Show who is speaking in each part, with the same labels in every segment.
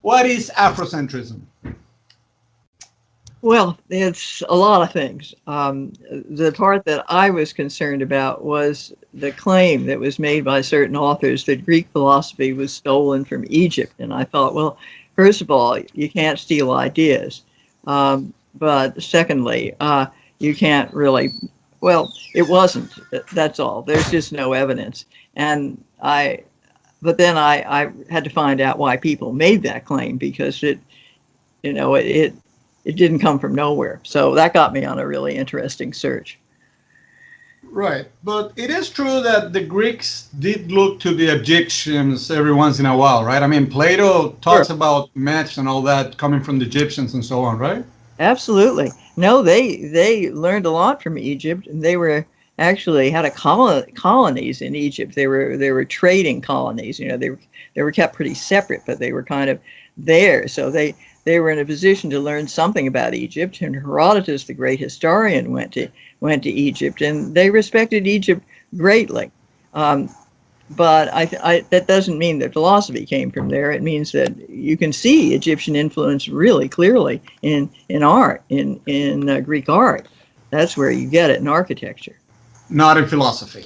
Speaker 1: What is Afrocentrism?
Speaker 2: Well, it's a lot of things. The part that I was concerned about was the claim that was made by certain authors that Greek philosophy was stolen from Egypt. And I thought, well, first of all, you can't steal ideas. But secondly, you can't really, well, it wasn't. That's all. There's just no evidence. And but then I had to find out why people made that claim because you know, it didn't come from nowhere. So that got me on a really interesting search.
Speaker 1: Right, but it is true that the Greeks did look to the Egyptians every once in a while, right? I mean, Plato
Speaker 2: Sure.
Speaker 1: talks about myths and all that coming from the Egyptians and so on, right?
Speaker 2: Absolutely. No, they learned a lot from Egypt, and they were actually had colonies in Egypt. They were trading colonies. You know, they were kept pretty separate, but they were kind of there. So they were in a position to learn something about Egypt. And Herodotus, the great historian, went to Egypt, and they respected Egypt greatly. Um, but that doesn't mean that philosophy came from there. It means that you can see Egyptian influence really clearly in art, in Greek art. That's where you get it in architecture.
Speaker 1: Not in philosophy.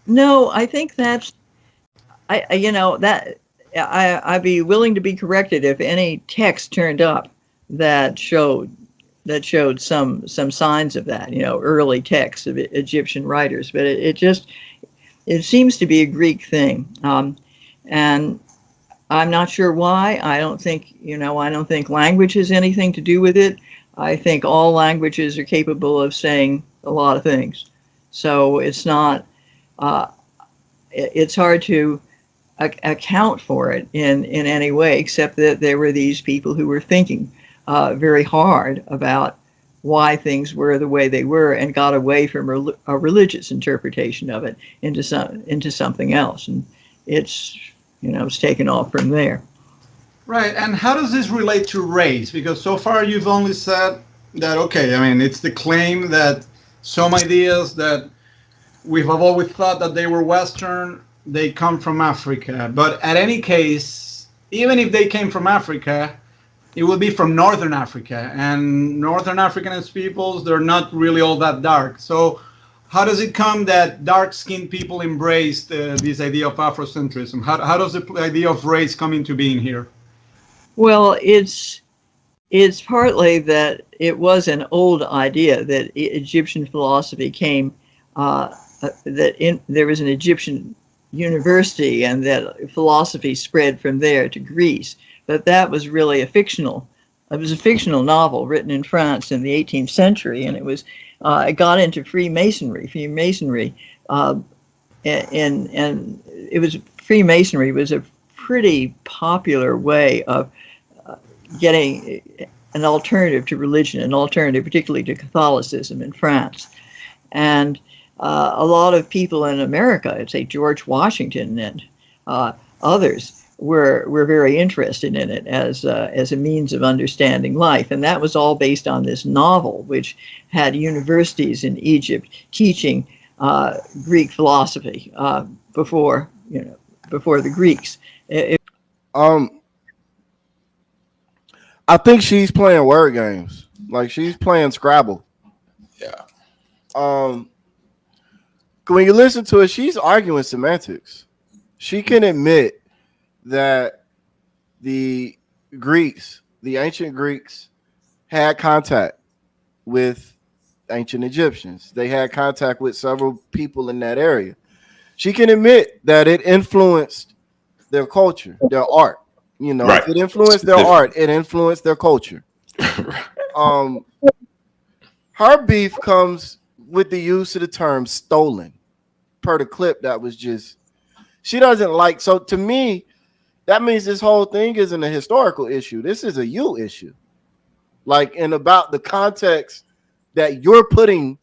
Speaker 2: No, I think that's you know that I'd be willing to be corrected if any text turned up that showed some signs of that. You know, early texts of Egyptian writers, but it seems to be a Greek thing, and I'm not sure why. I don't think language has anything to do with it. I think all languages are capable of saying a lot of things, so it's not. Uh, it's hard to account for it in any way, except that there were these people who were thinking very hard about why things were the way they were and got away from a religious interpretation of it into something else, and it's it's taken off from there.
Speaker 1: Right, and how does this relate to race? Because so far you've only said that, okay, I mean, it's the claim that some ideas that we've always thought that they were Western, they come from Africa. But at any case, even if they came from Africa, it would be from Northern Africa. And Northern African peoples, they're not really all that dark. So how does it come that dark-skinned people embraced this idea of Afrocentrism? How does the idea of race come into being here?
Speaker 2: Well, it's partly that it was an old idea that Egyptian philosophy came there was an Egyptian university and that philosophy spread from there to Greece. But that was really it was a fictional novel written in France in the 18th century, and it got into Freemasonry. Uh, and it was Freemasonry was a pretty popular way of getting an alternative to religion, an alternative particularly to Catholicism in France. And a lot of people in America, I'd say George Washington and others, were very interested in it as a means of understanding life, and that was all based on this novel, which had universities in Egypt teaching Greek philosophy before the Greeks.
Speaker 3: Um, I think she's playing word games. Like she's playing Scrabble.
Speaker 4: Yeah.
Speaker 3: Um, when you listen to it, she's arguing semantics. She can admit that the Greeks, the ancient Greeks, had contact with ancient Egyptians. They had contact with several people in that area. She can admit that it influenced their culture, their art. You know,
Speaker 4: Right.
Speaker 3: if it influenced their
Speaker 4: Specific.
Speaker 3: art, it influenced their culture. Um, her beef comes with the use of the term stolen per the clip that was just she doesn't like. So to me, that means this whole thing isn't a historical issue. This is a you issue. Like, and about the context that you're putting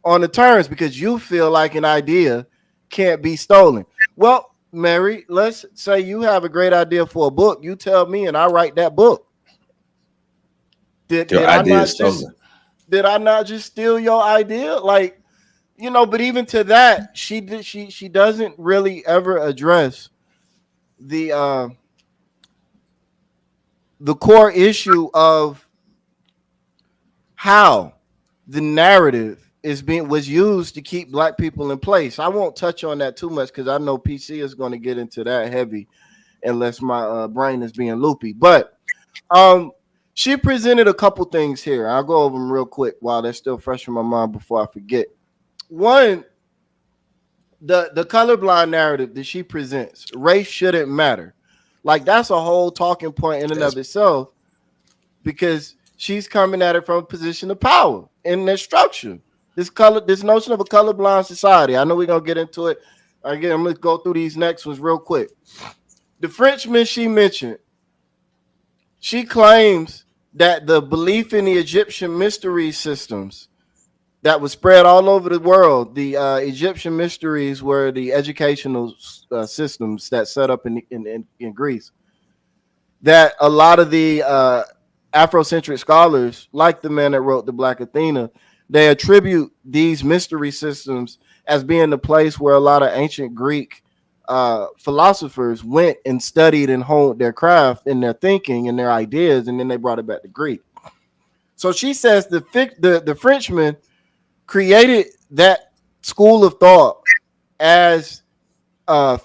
Speaker 3: on the terms because you feel like an idea can't be stolen. Well, Mary, let's say you have a great idea for a book. You tell me and I write that book. Did,
Speaker 4: Your
Speaker 3: did I
Speaker 4: idea
Speaker 3: not
Speaker 4: is
Speaker 3: just
Speaker 4: stolen.
Speaker 3: did I not just steal your idea? Like, but even to that, she doesn't really ever address the the core issue of how the narrative was used to keep black people in place. I won't touch on that too much because I know PC is going to get into that heavy unless my brain is being loopy. But she presented a couple things here. I'll go over them real quick while they're still fresh in my mind before I forget. One, the colorblind narrative that she presents, race shouldn't matter. Like, that's a whole talking point in and of itself, because she's coming at it from a position of power in their structure. This notion of a colorblind society. I know we're gonna get into it. Again, I'm gonna go through these next ones real quick. The Frenchman she mentioned, she claims that the belief in the Egyptian mystery systems that was spread all over the world, the Egyptian mysteries were the educational systems that set up in Greece, that a lot of the Afrocentric scholars, like the man that wrote the Black Athena, they attribute these mystery systems as being the place where a lot of ancient Greek philosophers went and studied and honed their craft and their thinking and their ideas, and then they brought it back to Greek. So she says the Frenchman created that school of thought as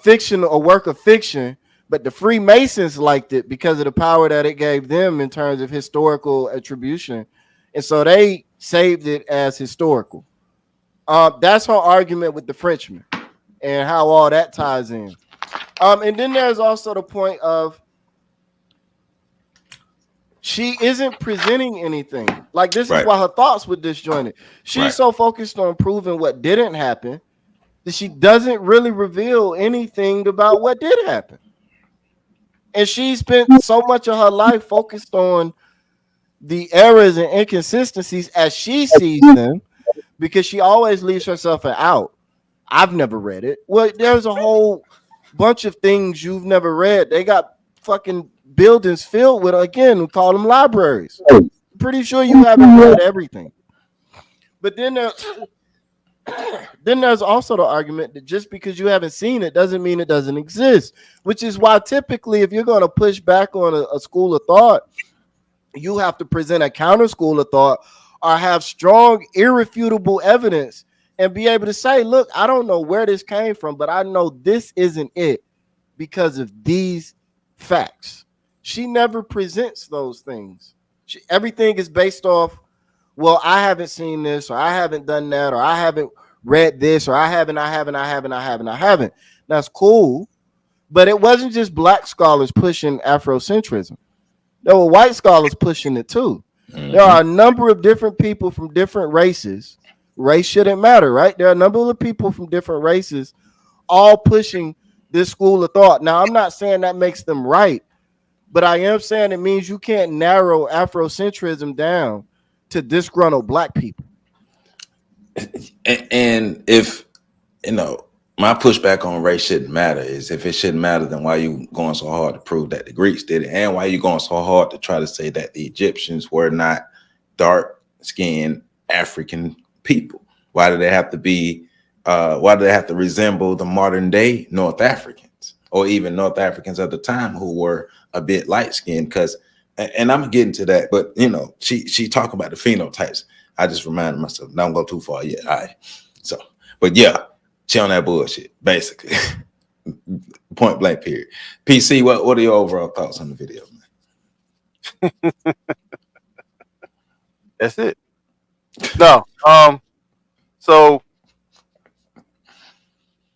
Speaker 3: fiction, a work of fiction, but the Freemasons liked it because of the power that it gave them in terms of historical attribution, and so they saved it as historical. That's her argument with the Frenchman and how all that ties in. And then there's also the point of she isn't presenting anything. Like, this is why her thoughts were disjointed. She's so focused on proving what didn't happen that she doesn't really reveal anything about what did happen. And she spent so much of her life focused on the errors and inconsistencies as she sees them, because she always leaves herself an out. I've never read it. Well, there's a whole bunch of things you've never read. They got fucking buildings filled with, again, we call them libraries. I'm pretty sure you haven't read everything. But then there's also the argument that just because you haven't seen it doesn't mean it doesn't exist, which is why typically if you're going to push back on a school of thought, you have to present a counter school of thought or have strong, irrefutable evidence and be able to say, look, I don't know where this came from, but I know this isn't it because of these facts. She never presents those things. Everything is based off, well, I haven't seen this, or I haven't done that, or I haven't read this, or I haven't. That's cool. But it wasn't just black scholars pushing Afrocentrism. There were white scholars pushing it too. Mm-hmm. There are a number of different people from different races. Race shouldn't matter, right? There are a number of people from different races all pushing this school of thought. Now, I'm not saying that makes them right, but I am saying it means you can't narrow Afrocentrism down to disgruntled black people.
Speaker 4: And if, my pushback on race shouldn't matter is, if it shouldn't matter, then why are you going so hard to prove that the Greeks did it? And why are you going so hard to try to say that the Egyptians were not dark-skinned African people? Why do they have to be, why do they have to resemble the modern day North Africans, or even North Africans at the time who were a bit light-skinned? Because, and I'm getting to that, but she talked about the phenotypes. I just reminded myself, don't go too far yet. All right. So, but yeah, she on that bullshit, basically. Point blank, period. PC, what are your overall thoughts on the video, man?
Speaker 5: That's it. No. So,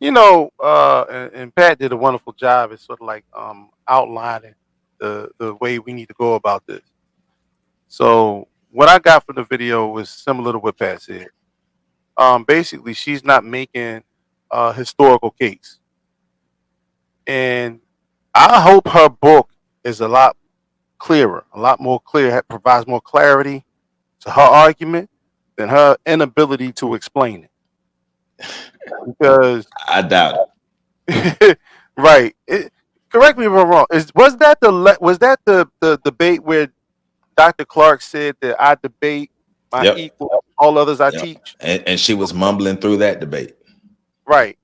Speaker 5: and Pat did a wonderful job. It's sort of like outlining the way we need to go about this. So what I got from the video was similar to what Pat said. Basically, she's not making a historical case. And I hope her book is a lot clearer, a lot more clear, provides more clarity to her argument than her inability to explain it. Because
Speaker 4: I doubt
Speaker 5: it. Right. Correct me if I'm wrong. Was that the debate where Dr. Clark said that I debate my equal, all others I teach?
Speaker 4: And she was mumbling through that debate.
Speaker 5: Right.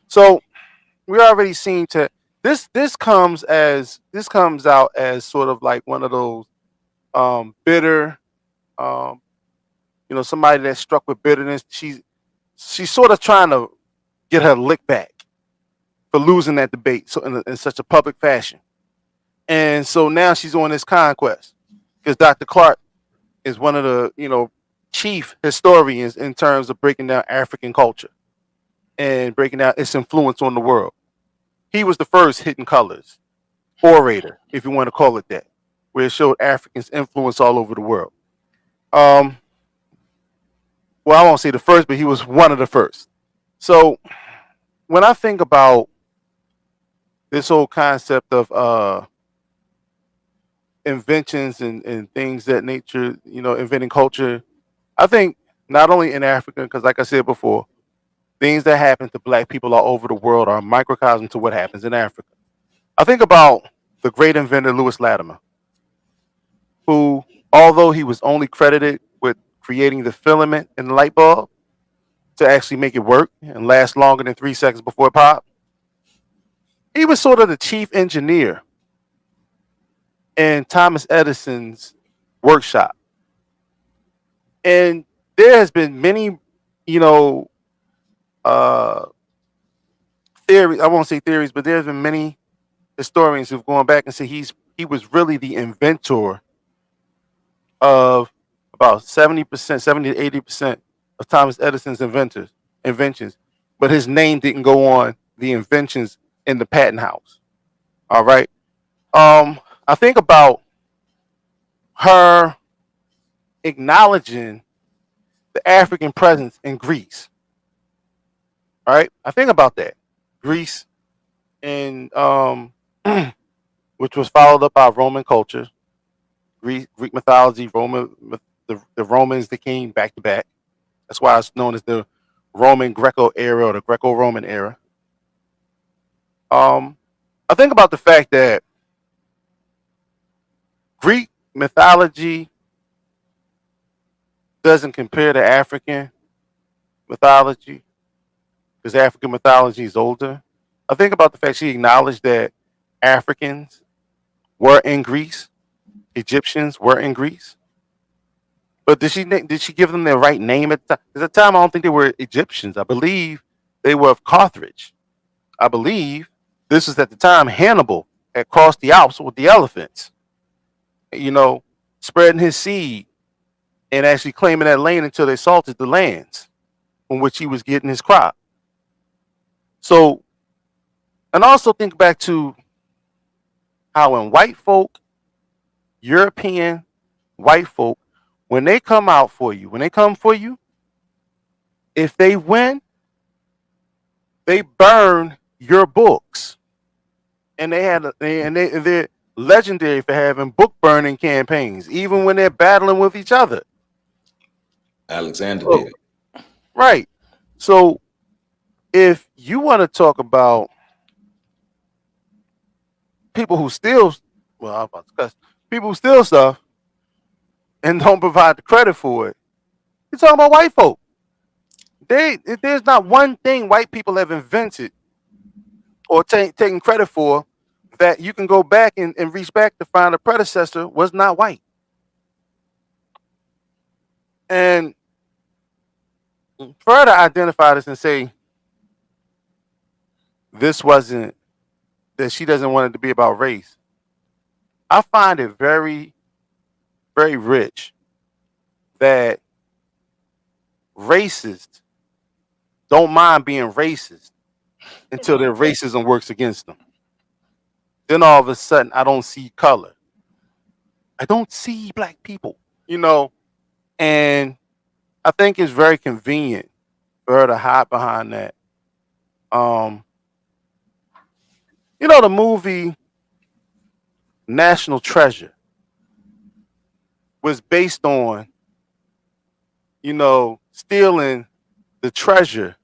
Speaker 5: So we already seem to this comes out as sort of like one of those bitter, um, somebody that's struck with bitterness. She's sort of trying to get her lick back for losing that debate so in such a public fashion. And so now she's on this conquest because Dr. Clark is one of the chief historians in terms of breaking down African culture and breaking down its influence on the world. He was the first Hidden Colors orator, if you want to call it that, where it showed Africans' influence all over the world. Well, I won't say the first, but he was one of the first. So when I think about this whole concept of inventions and things that nature, inventing culture, I think not only in Africa, because like I said before, things that happen to Black people all over the world are a microcosm to what happens in Africa. I think about the great inventor Lewis Latimer, who, although he was only credited with creating the filament in the light bulb to actually make it work and last longer than 3 seconds before it popped, he was sort of the chief engineer in Thomas Edison's workshop. And there has been many, theories. I won't say theories, but there's been many historians who've gone back and say he was really the inventor of about 70%, 70 to 80% of Thomas Edison's inventions, but his name didn't go on the inventions in the patent house. All right. I think about her acknowledging the African presence in Greece. All right. I think about that. Greece and which was followed up by Roman culture, Greek mythology, the Romans that came back to back. That's why it's known as the Roman Greco era or the Greco-Roman era. I think about the fact that Greek mythology doesn't compare to African mythology because African mythology is older. I think about the fact she acknowledged that Africans were in Greece, Egyptians were in Greece, but did she give them their right name at the time? At the time, I don't think they were Egyptians. I believe they were of Carthage. I believe this was at the time Hannibal had crossed the Alps with the elephants, spreading his seed and actually claiming that land until they salted the lands from which he was getting his crop. So, and also think back to how when white folk, European white folk, when they come for you, if they win, they burn your books. And they're legendary for having book burning campaigns, even when they're battling with each other.
Speaker 4: Alexander did it.
Speaker 5: Right. So if you want to talk about people who steal, well, I'm about to cuss, people who steal stuff and don't provide the credit for it, you're talking about white folk. There's not one thing white people have invented or taken credit for that you can go back and reach back to find a predecessor was not white. And further identify this and say this wasn't, that she doesn't want it to be about race. I find it very, very rich that racists don't mind being racist until their racism works against them. Then all of a sudden, I don't see color. I don't see Black people, and I think it's very convenient for her to hide behind that. The movie National Treasure was based on, stealing the treasure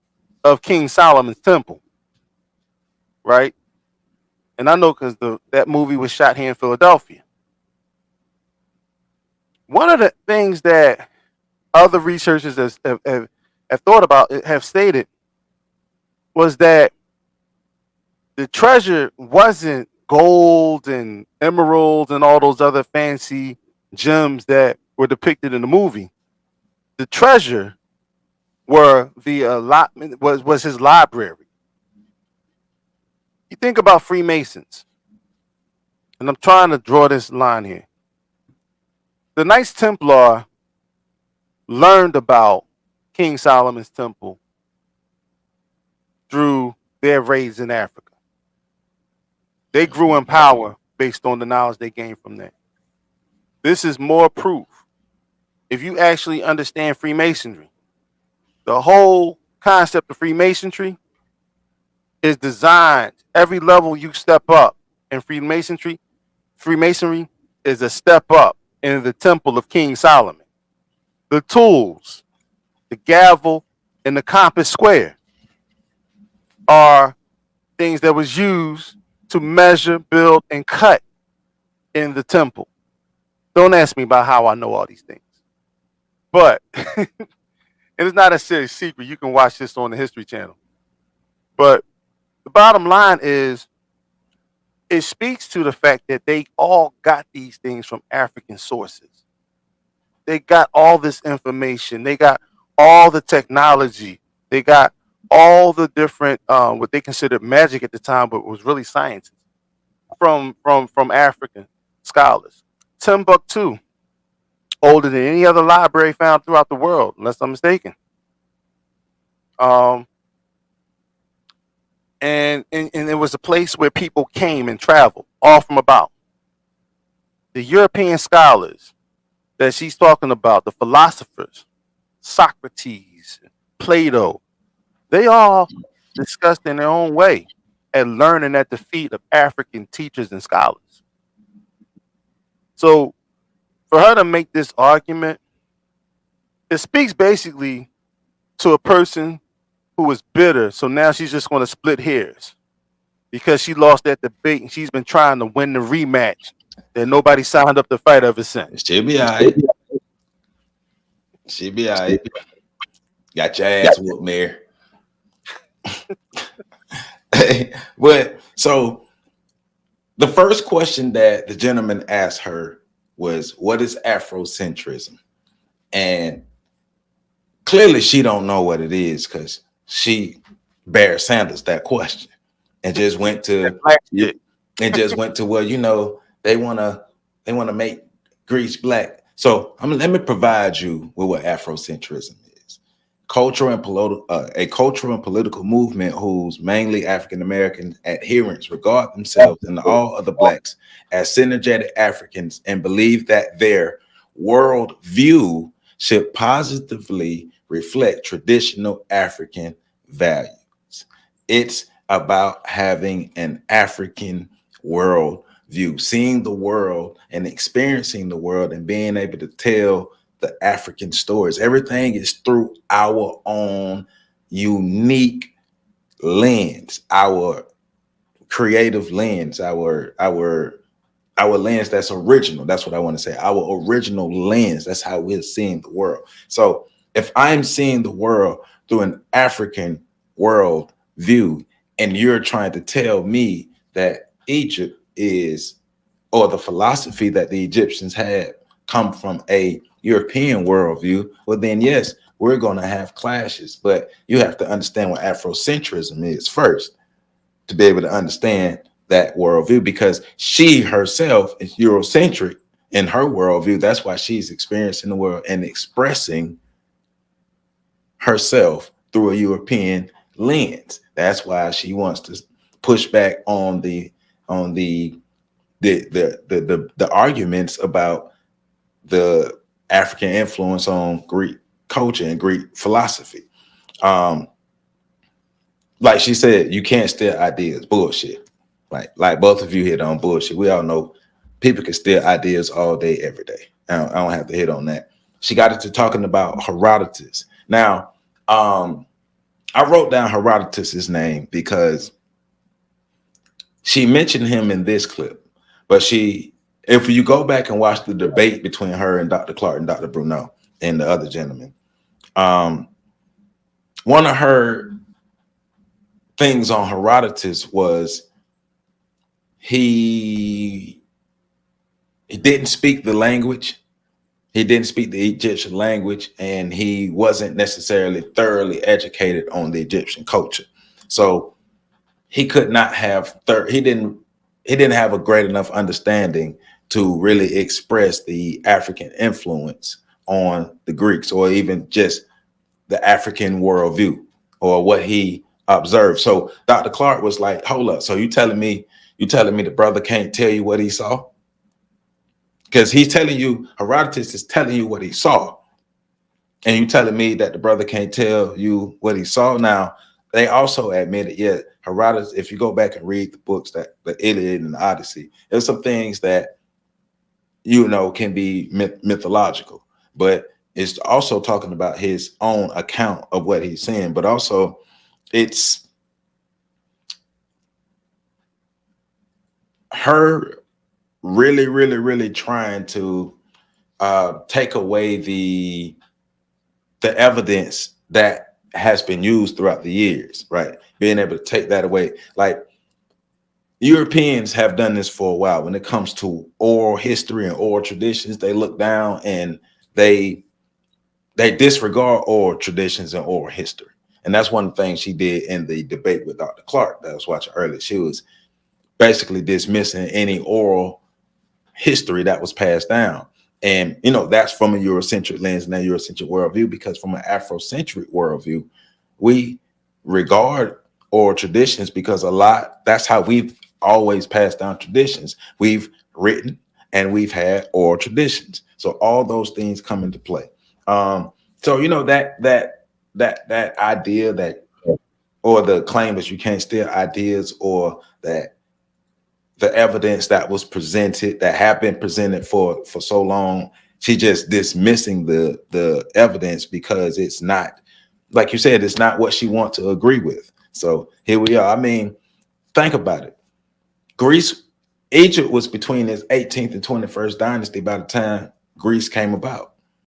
Speaker 5: of King Solomon's temple, right? And I know because that movie was shot here in Philadelphia. One of the things that other researchers have thought about, have stated, was that the treasure wasn't gold and emeralds and all those other fancy gems that were depicted in the movie. The treasure were the allotment was his library. You think about Freemasons, and I'm trying to draw this line here. The Knights Templar learned about King Solomon's temple through their raids in Africa. They grew in power based on the knowledge they gained from that. This is more proof. If you actually understand Freemasonry, the whole concept of Freemasonry is designed, every level you step up in Freemasonry is a step up in the temple of King Solomon. The tools, the gavel, and the compass square are things that was used to measure, build, and cut in the temple. Don't ask me about how I know all these things. But it is not a serious secret. You can watch this on the History Channel. But the bottom line is, it speaks to the fact that they all got these things from African sources. They got all this information. They got all the technology. They got all the different what they considered magic at the time, but was really sciences from African scholars. Timbuktu, older than any other library found throughout the world, unless I'm mistaken. And it was a place where people came and traveled all from about. The European scholars that she's talking about, the philosophers, Socrates, Plato, they all discussed in their own way and learning at the feet of African teachers and scholars. So for her to make this argument, it speaks basically to a person who was bitter. So now she's just going to split hairs because she lost that debate and she's been trying to win the rematch that nobody signed up to fight ever since.
Speaker 4: She'll be all right. She'll be all right. Got your ass whooped, Mayor. But so the first question that the gentleman asked her was, what is Afrocentrism? And clearly she don't know what it is because she bears Sanders that question and just went to well, you know, they want to make Greece black. So let me provide you with what Afrocentrism is. A cultural and political movement whose mainly African American adherents regard themselves and all other blacks as synergetic Africans and believe that their world view should positively reflect traditional African values. It's about having an African world view, seeing the world and experiencing the world and being able to tell the African stories. Everything is through our own unique lens, our creative lens, our lens that's original. That's what I want to say. Our original lens. That's how we're seeing the world. So if I'm seeing the world through an African world view, and you're trying to tell me that Egypt is, or the philosophy that the Egyptians had come from a European worldview, well then yes, we're going to have clashes. But you have to understand what Afrocentrism is first to be able to understand that worldview, because she herself is Eurocentric in her worldview. That's why she's experiencing the world and expressing herself through a European lens. That's why she wants to push back on the arguments about the African influence on Greek culture and Greek philosophy. Like she said, you can't steal ideas. Bullshit. Like both of you hit on bullshit. We all know people can steal ideas all day, every day. I don't have to hit on that. She got into talking about Herodotus. Now, I wrote down Herodotus's name because she mentioned him in this clip, but if you go back and watch the debate between her and Dr. Clark and Dr. Bruno and the other gentleman, one of her things on Herodotus was he didn't speak the language. He didn't speak the Egyptian language, and he wasn't necessarily thoroughly educated on the Egyptian culture. So he could not have he didn't have a great enough understanding to really express the African influence on the Greeks, or even just the African worldview or what he observed. So Dr. Clark was like, hold up. So you telling me the brother can't tell you what he saw? Because he's telling you, Herodotus is telling you what he saw. And you telling me that the brother can't tell you what he saw. Now, they also admitted, yeah, Herodotus, if you go back and read the books, that the Iliad and the Odyssey, there's some things that, you know, can be mythological, but it's also talking about his own account of what he's seeing. But also it's her really trying to take away the evidence that has been used throughout the years, right? Being able to take that away. Like, Europeans have done this for a while. When it comes to oral history and oral traditions, they look down and they disregard oral traditions and oral history. And that's one of the things she did in the debate with Dr. Clark that I was watching earlier. She was basically dismissing any oral history that was passed down. And, you know, that's from a Eurocentric lens and a Eurocentric worldview, because from an Afrocentric worldview, we regard oral traditions because that's how we've always passed down traditions. We've written and we've had oral traditions. So all those things come into play. So, you know, that idea that, or the claim that you can't steal ideas, or that the evidence that was presented, that have been presented for so long, she just dismissing the evidence because it's not, like you said, it's not what she wants to agree with. So here we are. I mean, think about it. Egypt was between its 18th and 21st dynasty by the time Greece came about.